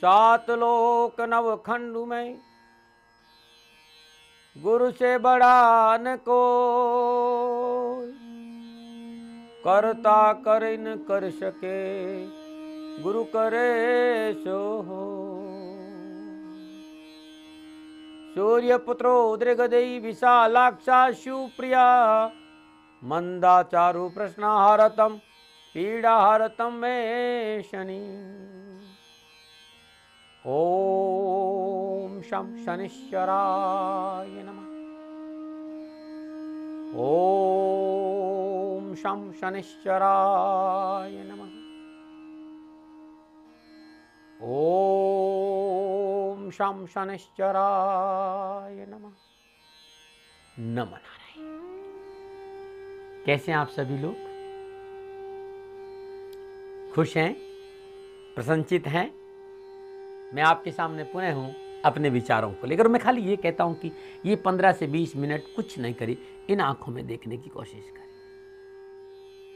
सात लोक नव खंड में गुरु से बड़ा न कोई, करता कर न कर सके गुरु करे सो हो। सूर्य पुत्रो दृगदई विशालाक्षा शिवप्रिया, मंदाचारु प्रश्नहारतम पीड़ाहारतम में शनि। ओम शं शनिश्चराय नमः। ओम शं शनिश्चराय नमः। ओम शं शनिश्चराय नमः। नमो नारायण। कैसे हैं आप सभी लोग? खुश हैं? प्रसन्नचित हैं? मैं आपके सामने पुनः हूं अपने विचारों को लेकर। मैं खाली ये कहता हूं कि ये 15 से 20 मिनट कुछ नहीं करी, इन आंखों में देखने की कोशिश करें।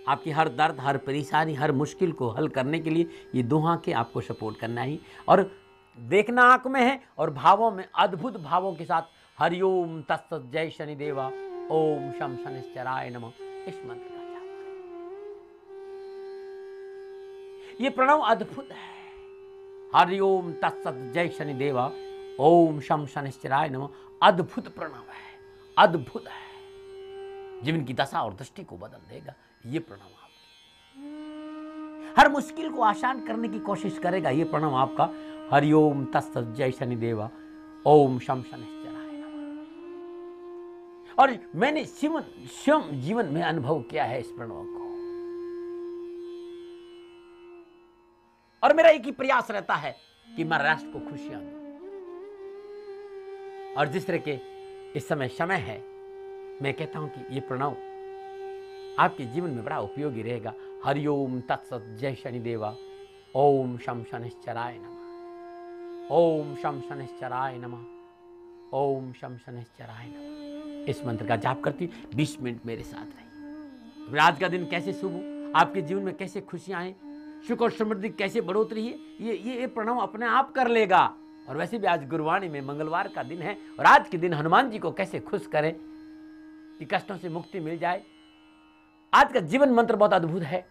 आपकी हर दर्द, हर परेशानी, हर मुश्किल को हल करने के लिए ये दो आंखें आपको सपोर्ट करना ही, और देखना आंख में है और भावों में, अद्भुत भावों के साथ हरिओम तत्सत जय शनिदेवा ओम शं शनिश्चराय नमः इस मंत्र का जाप करें। ये प्रणव अद्भुत है। हरिओम तत्सत जय शनिदेवा ओम शं शनिश्चराय नमः अद्भुत प्रणव है, अद्भुत है। जीवन की दशा और दृष्टि को बदल देगा ये प्रणव आपकी। हर मुश्किल को आसान करने की कोशिश करेगा ये प्रणव आपका। हरिओम तत्सत जय शनिदेवा ओम शं शनिश्चराय नमः। और मैंने स्वयं जीवन में अनुभव किया है इस प्रणव को, और मेरा एक ही प्रयास रहता है कि मैं राष्ट्र को खुशियां दूं। और जिस तरह के इस समय है, मैं कहता हूं कि ये प्रणव आपके जीवन में बड़ा उपयोगी रहेगा। हरिओम तत्सत जय शनिदेवा ओम शं शनिश्चराय नमः। ओम शं शनिश्चराय नमः। ओम शं शनिश्चराय नमः इस मंत्र का जाप करती 20 मिनट मेरे साथ रहिए। आज का दिन कैसे शुभ हो, आपके जीवन में कैसे खुशियां आए, सुख और समृद्धि कैसे बढ़ोतरी है, ये प्रणव अपने आप कर लेगा। और वैसे भी आज गुरुवाणी में मंगलवार का दिन है, और आज के दिन हनुमान जी को कैसे खुश करें कि कष्टों से मुक्ति मिल जाए। आज का जीवन मंत्र बहुत अद्भुत है।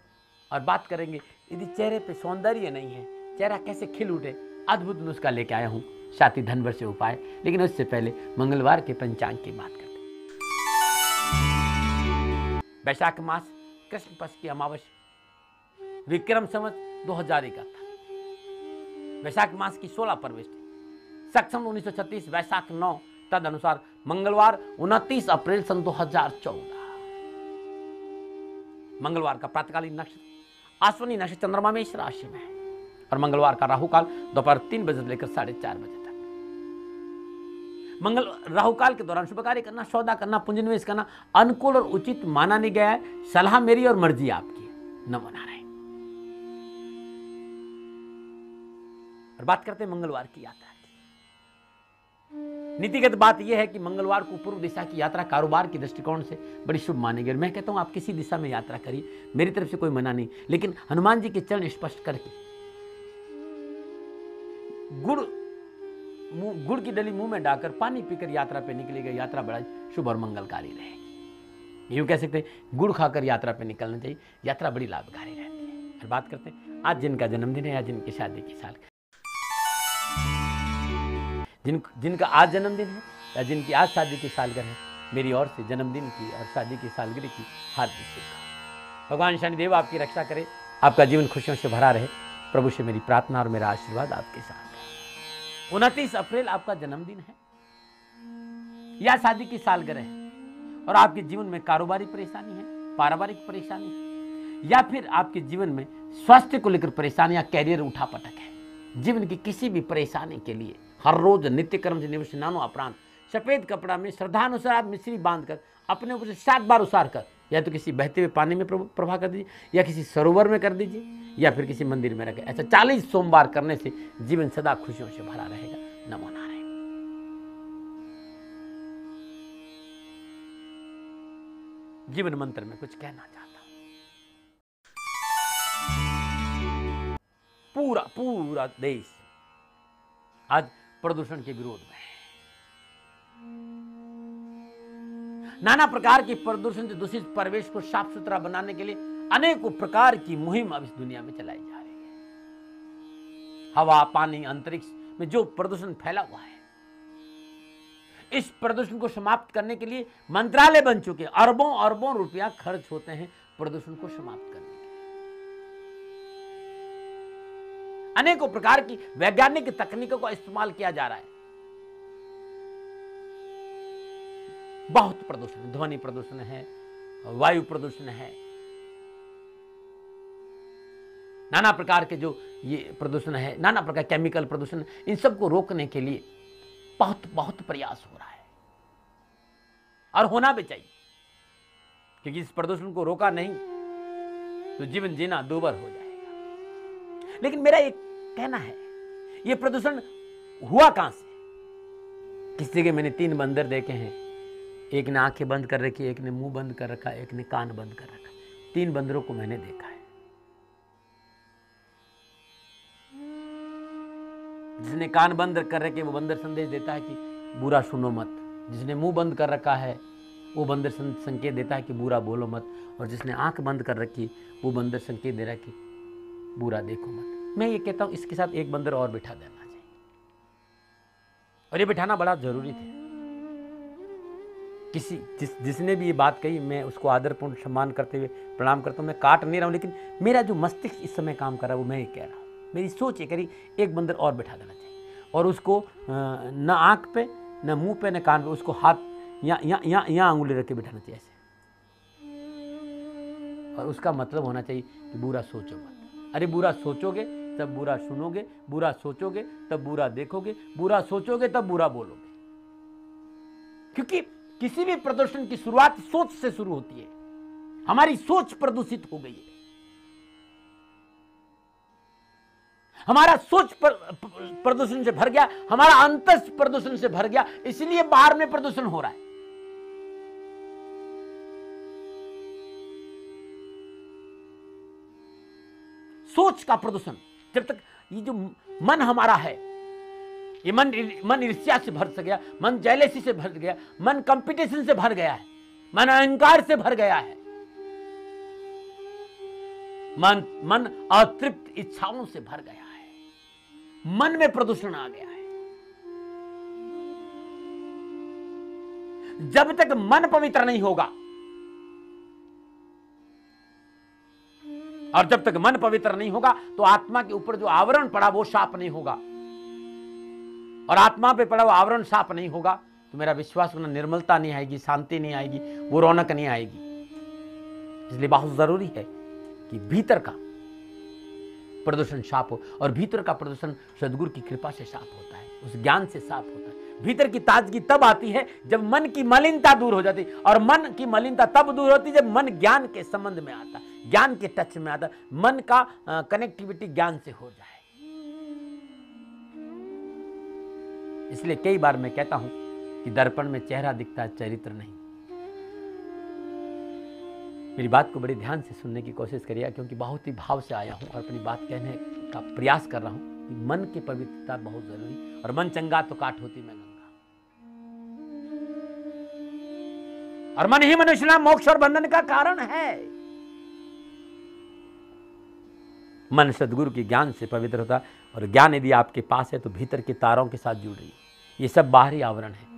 और बात करेंगे, यदि चेहरे पे सौंदर्य नहीं है, चेहरा कैसे खिल उठे, अद्भुत नुस्खा लेके आया हूं, साथी धनवर से उपाय। लेकिन उससे पहले मंगलवार के पंचांग की बात करते हैं। वैशाख मास कृष्ण पक्ष की अमावस्या, विक्रम संवत 2001 था। वैशाख मास की 16 प्रविष्टि, सक्षम 1936 वैशाख 9, तद अनुसार मंगलवार 29 अप्रैल सन 2014। मंगलवार का प्रातकालीन नक्षत्र अश्विनी नक्षत्र चंद्रमा में इस राशि में है, और मंगलवार का राहु काल दोपहर 3 बजे से लेकर 4:30 बजे तक। राहु काल के दौरान शुभ कार्य करना, सौदा करना, पूंजी निवेश करना अनुकूल और उचित माना नहीं गया है। सलाह मेरी और मर्जी आपकी है। नमो नारायण। और बात करते हैं मंगलवार की यात्रा की। नीतिगत बात यह है कि मंगलवार को पूर्व दिशा की यात्रा कारोबार की दृष्टिकोण से बड़ी शुभ मानी गई। मैं कहता हूं आप किसी दिशा में यात्रा करिए, मेरी तरफ से कोई मना नहीं, लेकिन हनुमान जी के चरण स्पष्ट करके गुड़ की डली मुंह में डालकर पानी पीकर यात्रा पे निकलेगा। यात्रा बड़ा शुभ और मंगलकारी रहेगी। यूं कह सकते हैं गुड़ खाकर यात्रा पे निकलना चाहिए, यात्रा बड़ी लाभकारी रहती है। और बात करते हैं आज जिनका जन्मदिन है या जिनकी शादी की साल, जिनका आज जन्मदिन है या जिनकी आज शादी की सालगिरह है, मेरी ओर से जन्मदिन की और शादी की सालगिरह की हार्दिक शुभकामनाएं। भगवान शनिदेव आपकी रक्षा करे, आपका जीवन खुशियों से भरा रहे। प्रभु से मेरी प्रार्थना और मेरा आशीर्वाद आपके साथ है। 29 अप्रैल आपका जन्मदिन है या शादी की सालगिरह है, और आपके जीवन में कारोबारी परेशानी है, पारिवारिक परेशानी है, या फिर आपके जीवन में स्वास्थ्य को लेकर परेशानी या कैरियर उठापटक है, जीवन की किसी भी परेशानी के लिए हर रोज नित्य कर्म से निवृत्त नानो अपरांत सफेद कपड़ा में श्रद्धानुसार आप मिश्री बांधकर अपने ऊपर से 7 बार उसार कर या तो किसी बहते हुए पानी में प्रवाह कर दीजिए, या किसी सरोवर में कर दीजिए, या फिर किसी मंदिर में रखें। ऐसा 40 सोमवार करने से जीवन सदा खुशियों से भरा रहेगा। नमो नारायण। जीवन मंत्र में कुछ कहना चाहता हूं। पूरा देश आज प्रदूषण के विरोध में है। नाना प्रकार की प्रदूषण से दूषित परिवेश को साफ सुथरा बनाने के लिए अनेकों प्रकार की मुहिम अब इस दुनिया में चलाई जा रही है। हवा, पानी, अंतरिक्ष में जो प्रदूषण फैला हुआ है, इस प्रदूषण को समाप्त करने के लिए मंत्रालय बन चुके, अरबों अरबों रुपया खर्च होते हैं प्रदूषण को समाप्त करने के लिए। अनेकों प्रकार की वैज्ञानिक तकनीकों का इस्तेमाल किया जा रहा है। बहुत प्रदूषण, ध्वनि प्रदूषण है, वायु प्रदूषण है, नाना प्रकार के जो ये प्रदूषण है, नाना प्रकार केमिकल प्रदूषण, इन सबको रोकने के लिए बहुत बहुत प्रयास हो रहा है और होना भी चाहिए, क्योंकि इस प्रदूषण को रोका नहीं तो जीवन जीना दूभर हो जाएगा। लेकिन मेरा एक कहना है, ये प्रदूषण हुआ कहां से? किसी जगह मैंने 3 बंदर देखे हैं, एक ने आंखें बंद कर रखी, एक ने मुंह बंद कर रखा, एक ने कान बंद कर रखा। 3 बंदरों को मैंने देखा है। जिसने कान बंद कर रखे वो बंदर संदेश देता है कि बुरा सुनो मत, जिसने मुंह बंद कर रखा है वो बंदर संकेत देता है कि बुरा बोलो मत, और जिसने आंख बंद कर रखी वो बंदर संकेत दे रहा है कि बुरा देखो मत। मैं ये कहता हूं इसके साथ एक बंदर और बिठा देना चाहिए, और ये बिठाना बड़ा जरूरी था। जिसने भी ये बात कही मैं उसको आदरपूर्ण सम्मान करते हुए प्रणाम करता हूं। मैं काट नहीं रहा हूं, लेकिन मेरा जो मस्तिष्क इस समय काम कर रहा है वो मैं ये कह रहा हूं। मेरी सोच ये करी एक बंदर और बैठा देना चाहिए, और उसको न आंख पे, न मुंह पे, न कान पे, उसको हाथ यहाँ अंगुली रख के बैठाना चाहिए ऐसे, और उसका मतलब होना चाहिए कि बुरा सोचो मत। अरे बुरा सोचोगे तब बुरा सुनोगे, बुरा सोचोगे तब बुरा देखोगे, बुरा सोचोगे तब बुरा बोलोगे। क्योंकि किसी भी प्रदूषण की शुरुआत सोच से शुरू होती है। हमारी सोच प्रदूषित हो गई है, हमारा सोच प्रदूषण से भर गया, हमारा अंतस प्रदूषण से भर गया, इसलिए बाहर में प्रदूषण हो रहा है। सोच का प्रदूषण, जब तक ये जो मन हमारा है, ये मन ईर्ष्या से भर गया, मन जेलेसी से भर गया, मन कंपटीशन से भर गया है, मन अहंकार से भर गया है, मन अतृप्त इच्छाओं से भर गया है, मन में प्रदूषण आ गया है। जब तक मन पवित्र नहीं होगा, और जब तक मन पवित्र नहीं होगा तो आत्मा के ऊपर जो आवरण पड़ा वो साफ नहीं होगा, और आत्मा पे पड़ा वो आवरण साफ नहीं होगा तो मेरा विश्वास करना निर्मलता नहीं आएगी, शांति नहीं आएगी, वो रौनक नहीं आएगी। इसलिए बहुत जरूरी है कि भीतर का प्रदूषण साफ हो, और भीतर का प्रदूषण सद्गुरु की कृपा से साफ होता है, उस ज्ञान से साफ होता है। भीतर की ताजगी तब आती है जब मन की मलिनता दूर हो जाती, और मन की मलिनता तब दूर होती जब मन ज्ञान के संबंध में आता, ज्ञान के टच में आता, मन का कनेक्टिविटी ज्ञान से हो जाए। इसलिए कई बार मैं कहता हूं कि दर्पण में चेहरा दिखता है, चरित्र नहीं। मेरी बात को बड़े ध्यान से सुनने की कोशिश करिए, क्योंकि बहुत ही भाव से आया हूं और अपनी बात कहने का प्रयास कर रहा हूं कि मन की पवित्रता बहुत जरूरी, और मन चंगा तो काट होती मैं गंगा, और मन ही मनुष्य मोक्ष और बंधन का कारण है। मन सद्गुरु के ज्ञान से पवित्र होता है, और ज्ञान यदि आपके पास है तो भीतर के तारों के साथ जुड़ रही है। ये सब बाहरी आवरण है,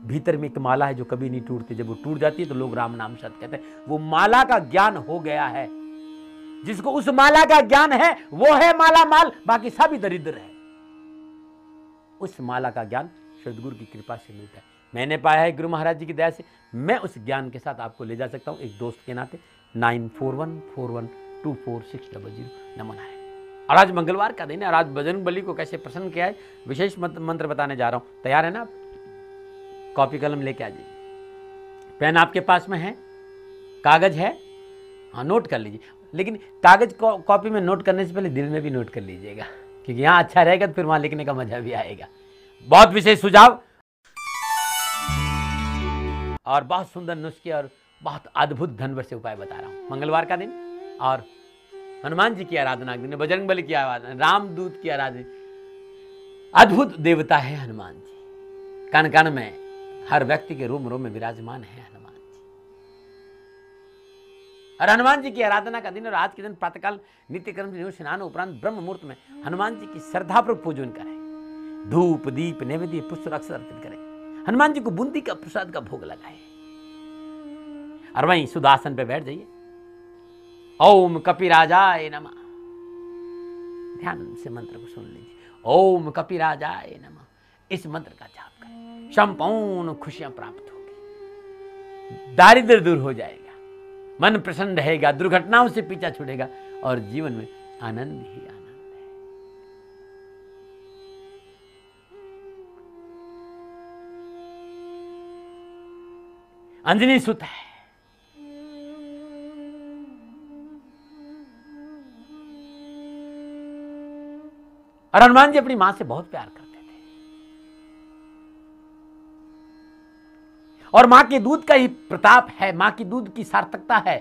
भीतर में एक माला है जो कभी नहीं टूटती। जब वो टूट जाती है तो लोग राम नाम सत्य कहते हैं। वो माला का ज्ञान हो गया है, जिसको उस माला का ज्ञान है वो है माला माल, बाकी सभी दरिद्र है। उस माला का ज्ञान सद्गुरु की कृपा से मिलता है। मैंने पाया है गुरु महाराज जी की दया से, मैं उस ज्ञान के साथ आपको ले जा सकता हूं एक दोस्त के नाते। 9414124600 नमन है। और आज मंगलवार का दिन है, और आज बजरंग बली को कैसे प्रसन्न किया है विशेष मंत्र बताने जा रहा हूं। तैयार है ना आप? कॉपी कलम लेके आ जाइए। पेन आपके पास में है, कागज है, हाँ नोट कर लीजिए। लेकिन कागज कॉपी में नोट करने से पहले दिल में भी नोट कर लीजिएगा, क्योंकि यहाँ अच्छा रहेगा तो फिर वहां लिखने का मजा भी आएगा। बहुत विशेष सुझाव और बहुत सुंदर नुस्खे और बहुत अद्भुत धनवर से उपाय बता रहा हूं। मंगलवार का दिन और हनुमान जी की आराधना के दिन, बजरंग बली की आराधना, रामदूत की आराधना, अद्भुत देवता है हनुमान जी। कण कण में, हर व्यक्ति के रोम रोम में विराजमान है हनुमान जी। और हनुमान जी की आराधना का दिन और आज के दिन प्रातःकाल नित्य कर्म से स्नान उपरांत ब्रह्म मुहूर्त में हनुमान जी की श्रद्धापूर्वक पूजन करें। धूप दीप नैवेद्य पुष्प अक्षर अर्पित करें। हनुमान जी को बूंदी का प्रसाद का भोग लगाए और वहीं सुदासन पे बैठ जाइए। ओम कपिराजाय नमः, ध्यान से मंत्र को सुन लीजिए। ओम कपिराजाय नमः, इस मंत्र का जाप करें। संपूर्ण खुशियां प्राप्त होगी, दारिद्र्य दूर हो जाएगा, मन प्रसन्न रहेगा, दुर्घटनाओं से पीछा छूटेगा और जीवन में आनंद ही आनंद है। अंजनी सुत है, और हनुमान जी अपनी मां से बहुत प्यार करते थे और मां के दूध का ही प्रताप है, मां की दूध की सार्थकता है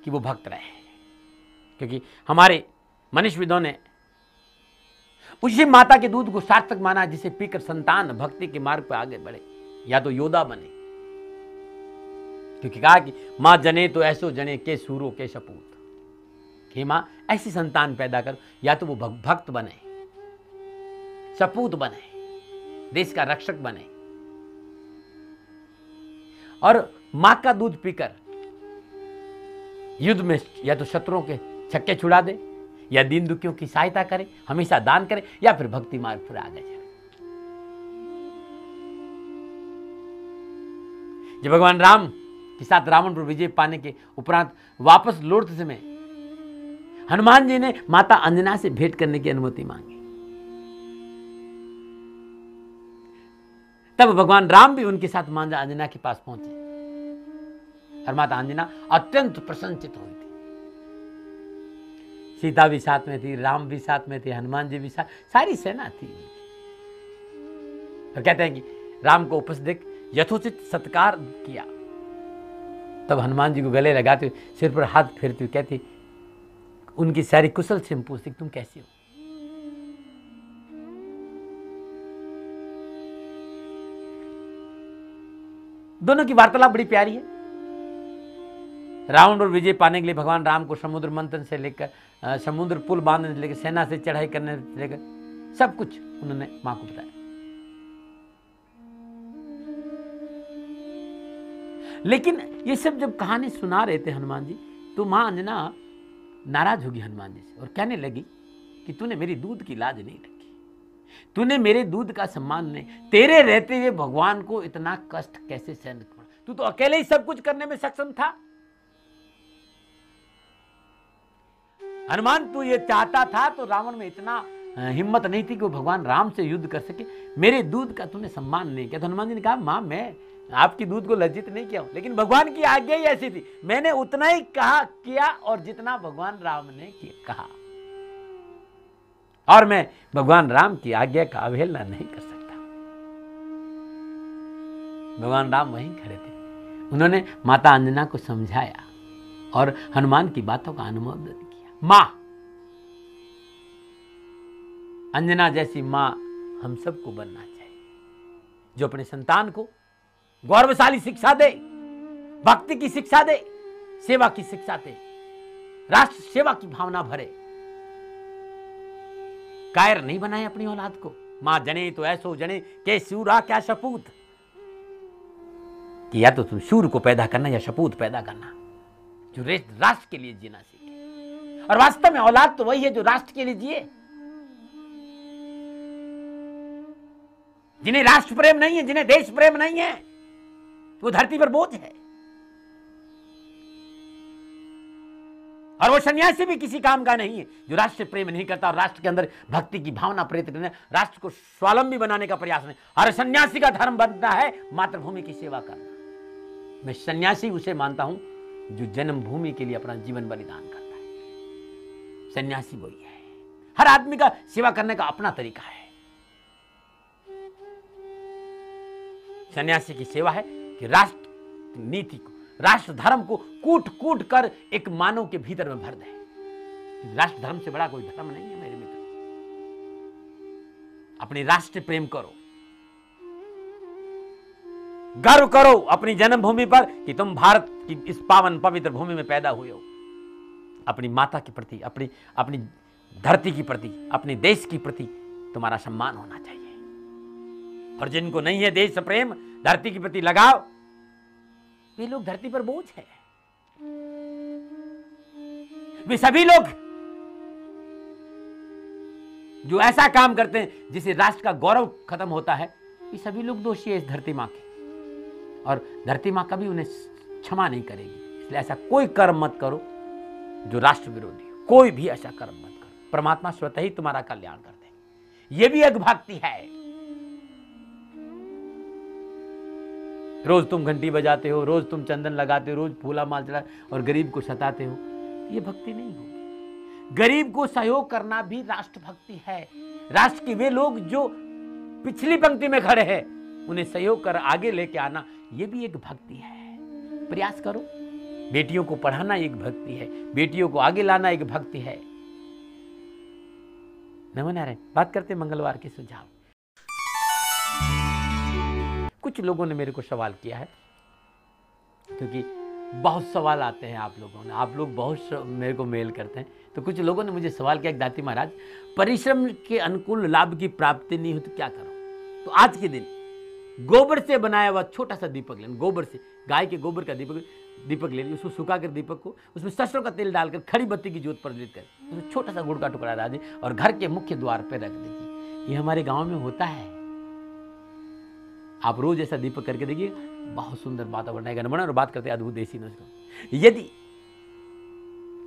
कि वो भक्त रहे। क्योंकि हमारे मनीषविदों ने उसी माता के दूध को सार्थक माना जिसे पीकर संतान भक्ति के मार्ग पर आगे बढ़े या तो योद्धा बने। क्योंकि कहा कि मां जने तो ऐसो जने के सूरो के सपूत, कि मां ऐसी संतान पैदा कर या तो वो भक्त बने, सपूत बने, देश का रक्षक बने और मां का दूध पीकर युद्ध में या तो शत्रुओं के छक्के छुड़ा दे या दीन दुखियों की सहायता करे, हमेशा दान करे या फिर भक्ति मार्ग पर आगे चले। जब भगवान राम के साथ रावण पर विजय पाने के उपरांत वापस लौटते समय हनुमान जी ने माता अंजना से भेंट करने की अनुमति मांगी। तब भगवान राम भी उनके साथ माता अंजना के पास पहुंचे और माता अंजना अत्यंत प्रसन्नचित हुई थी। सीता भी साथ में थी, राम भी साथ में थे, हनुमान जी भी साथ, सारी सेना थी। और कहते हैं कि राम को उपस्थित देख यथोचित सत्कार किया। तब हनुमान जी को गले लगाते हुए सिर पर हाथ फेरते हुए कहती, उनकी सारी कुशल से पूछती तुम कैसे हो। दोनों की वार्तालाप बड़ी प्यारी है। रावण पर विजय पाने के लिए भगवान राम को समुद्र मंथन से लेकर समुद्र पुल बांधने से लेकर सेना से चढ़ाई करने से लेकर सब कुछ उन्होंने मां को बताया। लेकिन ये सब जब कहानी सुना रहे थे हनुमान जी, तो मां अंजना नाराज होगी हनुमान जी से और कहने लगी कि तूने मेरी दूध की लाज नहीं रखी, तूने मेरे दूध का सम्मान नहीं, तेरे रहते हुए भगवान को इतना कष्ट कैसे सहन कर, तू तो अकेले ही सब कुछ करने में सक्षम था। हनुमान तू ये चाहता था तो रावण में इतना हिम्मत नहीं थी कि वो भगवान राम से युद्ध कर सके, मेरे दूध का तूने सम्मान नहीं किया। तो हनुमान जी ने कहा मां मैं आपकी दूध को लज्जित नहीं किया हूं, लेकिन भगवान की आज्ञा ही ऐसी थी, मैंने उतना ही कहा किया और जितना भगवान राम ने कहा, और मैं भगवान राम की आज्ञा का अवहेलना नहीं कर सकता। भगवान राम वहीं खड़े थे, उन्होंने माता अंजना को समझाया और हनुमान की बातों का अनुमोदन किया। मां अंजना जैसी मां हम सबको बनना चाहिए, जो अपने संतान को गौरवशाली शिक्षा दे, भक्ति की शिक्षा दे, सेवा की शिक्षा दे, राष्ट्र सेवा की भावना भरे, कायर नहीं बनाए अपनी औलाद को। मां जने तो ऐसो जने के सूरा क्या सपूत, कि या तो तुम शूर को पैदा करना या सपूत पैदा करना जो राष्ट्र के लिए जीना सीखे। और वास्तव में औलाद तो वही है जो राष्ट्र के लिए जिए, जिन्हें राष्ट्र प्रेम नहीं है, जिन्हें देश प्रेम नहीं है, वो धरती पर बोझ है। और वो सन्यासी भी किसी काम का नहीं है जो राष्ट्र प्रेम नहीं करता और राष्ट्र के अंदर भक्ति की भावना प्रेरित करने, राष्ट्र को स्वावलंबी बनाने का प्रयास नहीं। हर सन्यासी का धर्म बनता है मातृभूमि की सेवा करना। मैं सन्यासी उसे मानता हूं जो जन्मभूमि के लिए अपना जीवन बलिदान करता है। सन्यासी वही है। हर आदमी का सेवा करने का अपना तरीका है। सन्यासी की सेवा है कि राष्ट्र नीति को, राष्ट्र धर्म को कूट कूट कर एक मानव के भीतर में भर दे। राष्ट्र धर्म से बड़ा कोई धर्म नहीं है मेरे मित्र। अपनी राष्ट्र प्रेम करो, गर्व करो अपनी जन्मभूमि पर कि तुम भारत की इस पावन पवित्र भूमि में पैदा हुए हो। अपनी माता के प्रति, अपनी धरती के प्रति, अपने देश के प्रति तुम्हारा सम्मान होना चाहिए। और जिनको नहीं है देश प्रेम, धरती के प्रति लगाव, वे लोग धरती पर बोझ है। वे सभी लोग जो ऐसा काम करते हैं जिससे राष्ट्र का गौरव खत्म होता है, ये सभी लोग दोषी है इस धरती मां के, और धरती मां कभी उन्हें क्षमा नहीं करेगी। इसलिए ऐसा कोई कर्म मत करो जो राष्ट्र विरोधी हो, कोई भी ऐसा कर्म मत करो। परमात्मा स्वतः ही तुम्हारा कल्याण करते हैं। यह भी एक भक्ति है। रोज तुम घंटी बजाते हो, रोज तुम चंदन लगाते हो, रोज फूला माल चढ़ा और गरीब को सताते हो, यह भक्ति नहीं होगी। गरीब को सहयोग करना भी राष्ट्र भक्ति है। राष्ट्र के वे लोग जो पिछली पंक्ति में खड़े हैं, उन्हें सहयोग कर आगे लेके आना, यह भी एक भक्ति है। प्रयास करो। बेटियों को पढ़ाना एक भक्ति है, बेटियों को आगे लाना एक भक्ति है। नमो नारायण। बात करते मंगलवार के सुझाव। कुछ लोगों ने मेरे को सवाल किया है, क्योंकि बहुत सवाल आते हैं आप लोगों ने, आप लोग बहुत मेरे को मेल करते हैं, तो कुछ लोगों ने मुझे सवाल किया कि दाती महाराज, परिश्रम के अनुकूल लाभ की प्राप्ति नहीं हो तो क्या करो। तो आज के दिन गोबर से बनाया हुआ छोटा सा दीपक लेना, गोबर से, गाय के गोबर का दीपक ले लीजिए, उसको सुखाकर दीपक को उसमें सरसों का तेल डालकर खड़ी बत्ती की ज्योत प्रज्वलित कर उसमें छोटा सा गुड़ का टुकड़ा डाल दीजिए और घर के मुख्य द्वार पर रख दीजिए। ये हमारे गांव में होता है। आप रोज ऐसा दीपक करके देखिए, बहुत सुंदर वातावरण है। और बात करते हैं अद्भुत देसी नुस्खा। यदि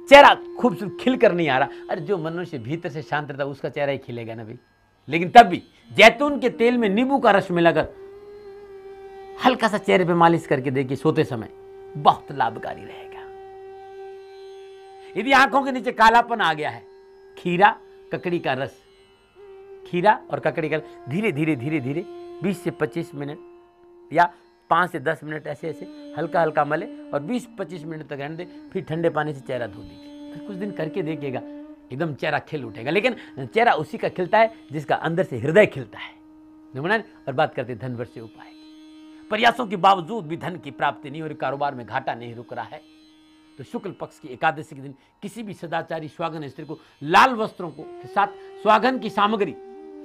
चेहरा खूबसूरत खिल कर नहीं आ रहा, अरे जो मनुष्य भीतर से शांत रहता उसका चेहरा ही खिलेगा ना भाई, लेकिन तब भी जैतून के तेल में नींबू का रस मिलाकर हल्का सा चेहरे पे मालिश करके देखिए सोते समय, बहुत लाभकारी रहेगा। यदि आंखों के नीचे कालापन आ गया है, खीरा ककड़ी का रस, खीरा और ककड़ी का धीरे धीरे धीरे धीरे 20 से 25 मिनट या 5 से 10 मिनट ऐसे ऐसे हल्का हल्का मले और 20-25 मिनट तक रहने दे, फिर ठंडे पानी से चेहरा धो दीजिए। फिर कुछ दिन करके देखिएगा, एकदम चेहरा खिल उठेगा। लेकिन चेहरा उसी का खिलता है जिसका अंदर से हृदय खिलता है। और बात करते धन वर्ष से उपाय। प्रयासों के बावजूद भी धन की प्राप्ति नहीं हो रही, कारोबार में घाटा नहीं रुक रहा है, तो शुक्ल पक्ष की एकादशी के दिन किसी भी सदाचारी स्वागन स्त्री को लाल वस्त्रों को के साथ स्वागन की सामग्री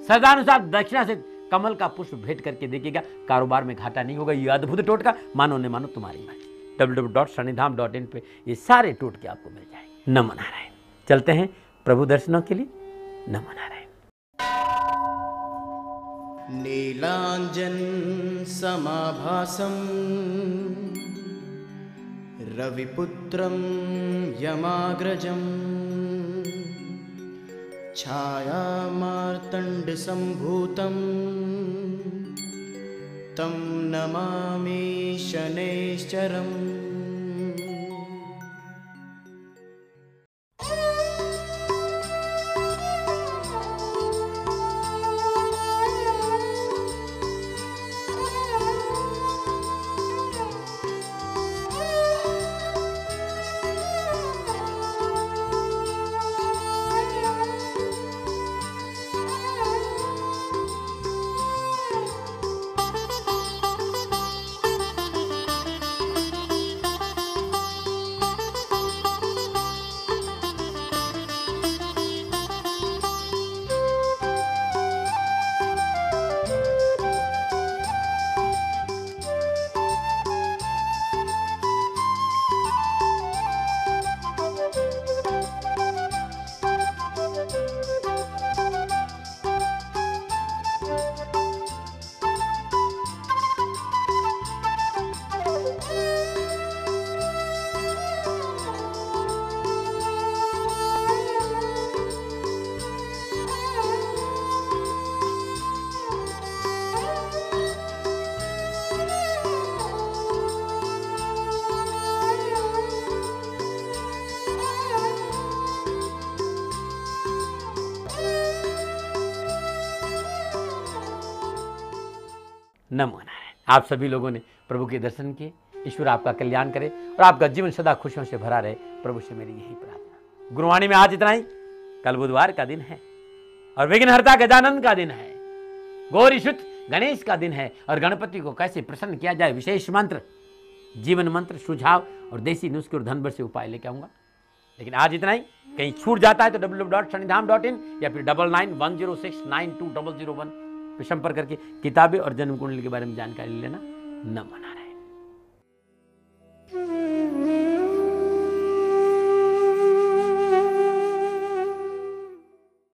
सदानुसार दक्षिणा से कमल का पुष्प भेंट करके देखिएगा, कारोबार में घाटा नहीं होगा। ये अद्भुत टोटका मानो ने मानो तुम्हारी मर्जी। www.shanidham.in पे ये सारे टोटके आपको मिल जाएंगे। नमो नारायण। चलते हैं प्रभु दर्शनों के लिए। नमो नारायण। नीलांजन समाभासं रविपुत्रं यमाग्रजं छायामार्तण्डसम्भूतं तं नमामि शनैश्चरम्। नमो नारायण। आप सभी लोगों ने प्रभु के दर्शन किए। ईश्वर आपका कल्याण करे और आपका जीवन सदा खुशियों से भरा रहे। प्रभु से मेरी यही प्रार्थना। गुरुवाणी में आज इतना ही। कल बुधवार का दिन है और विघ्नहर्ता गजानन का दिन है। गौरी शुद्ध गणेश का दिन है और गणपति को कैसे प्रसन्न किया जाए, विशेष मंत्र, जीवन मंत्र, सुझाव और देसी नुस्खे और धनभर से उपाय लेके आऊंगा। लेकिन आज इतना ही। कहीं छूट जाता है तो www.shanidham.in या फिर 9910692001 पे संपर्क करके किताबें और जन्म कुंडली के बारे में जानकारी लेना। नमो नारायण।